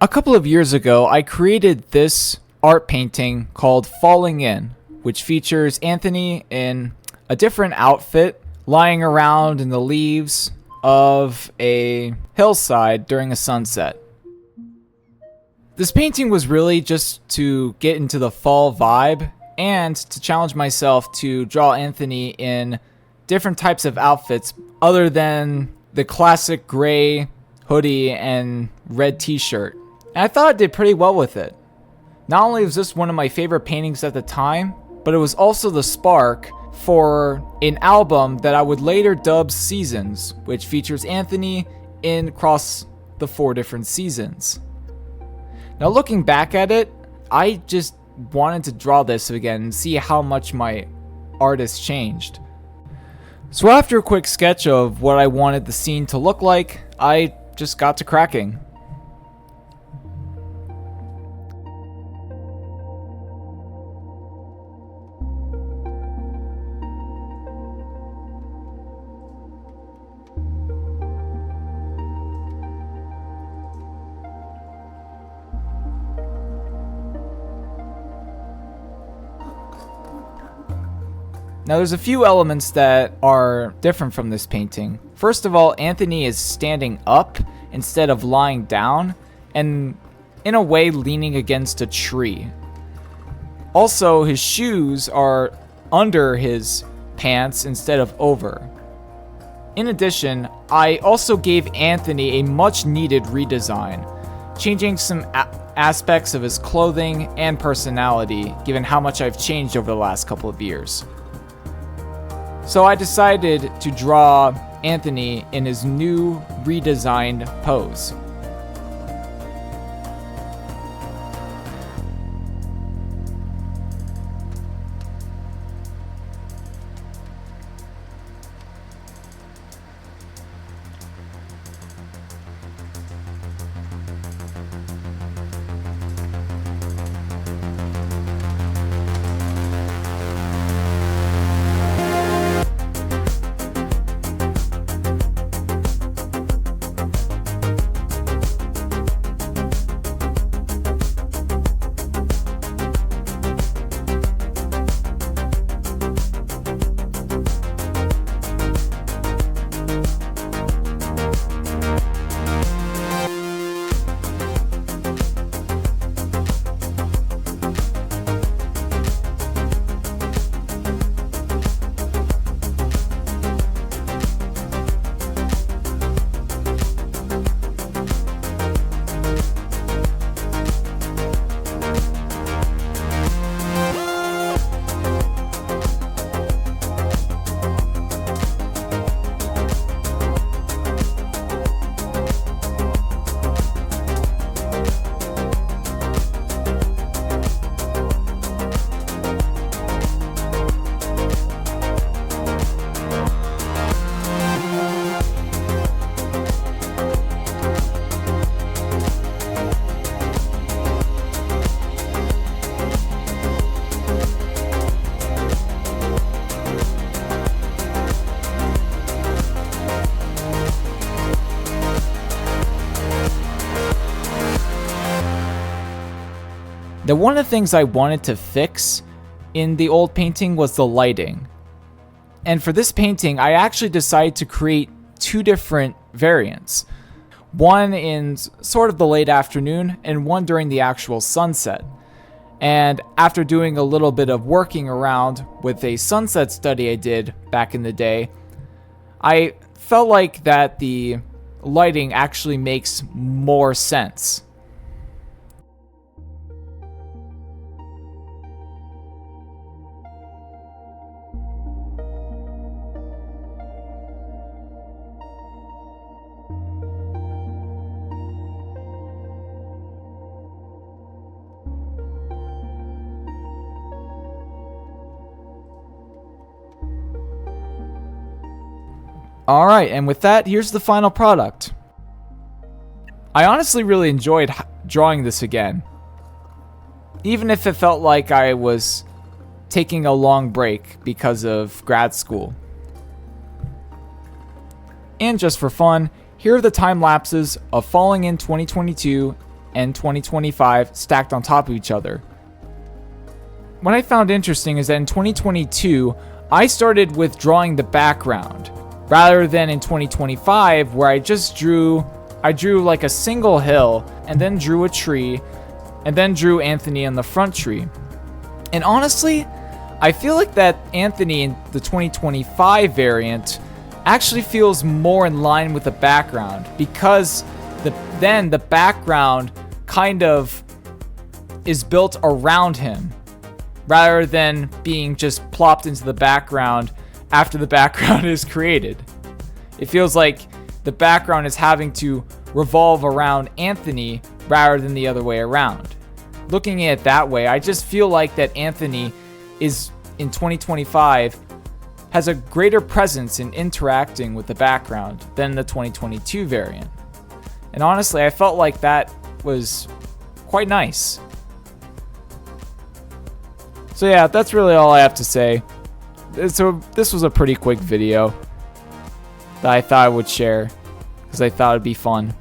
A couple of years ago, I created this art painting called Falling In, which features Anthony in a different outfit lying around in the leaves of a hillside during a sunset. This painting was really just to get into the fall vibe and to challenge myself to draw Anthony in different types of outfits other than the classic gray hoodie and red t-shirt. And I thought I did pretty well with it. Not only was this one of my favorite paintings at the time, but it was also the spark for an album that I would later dub Seasons, which features Anthony in across the 4 different seasons. Now looking back at it, I just wanted to draw this again and see how much my art has changed. So after a quick sketch of what I wanted the scene to look like, I just got to cracking. Now there's a few elements that are different from this painting. First of all, Anthony is standing up instead of lying down, and in a way leaning against a tree. Also, his shoes are under his pants instead of over. In addition, I also gave Anthony a much needed redesign, changing some aspects of his clothing and personality given how much I've changed over the last couple of years. So I decided to draw Anthony in his new redesigned pose. Now, one of the things I wanted to fix in the old painting was the lighting. And for this painting, I actually decided to create 2 different variants. One in sort of the late afternoon and one during the actual sunset. And after doing a little bit of working around with a sunset study I did back in the day, I felt like that the lighting actually makes more sense. Alright, and with that, here's the final product. I honestly really enjoyed drawing this again. Even if it felt like I was taking a long break because of grad school. And just for fun, Here are the time lapses of Falling In 2022 and 2025 stacked on top of each other. What I found interesting is that in 2022, I started with drawing the background, rather than in 2025 where I drew like a single hill and then drew a tree and then drew Anthony on the front tree. And honestly, I feel like that Anthony in the 2025 variant actually feels more in line with the background, because then the background kind of is built around him rather than being just plopped into the background after the background is created. It feels like the background is having to revolve around Anthony rather than the other way around. Looking at it that way, I just feel like that Anthony is, in 2025, has a greater presence in interacting with the background than the 2022 variant. And honestly, I felt like that was quite nice. So yeah, that's really all I have to say. So this was a pretty quick video that I thought I would share because I thought it'd be fun.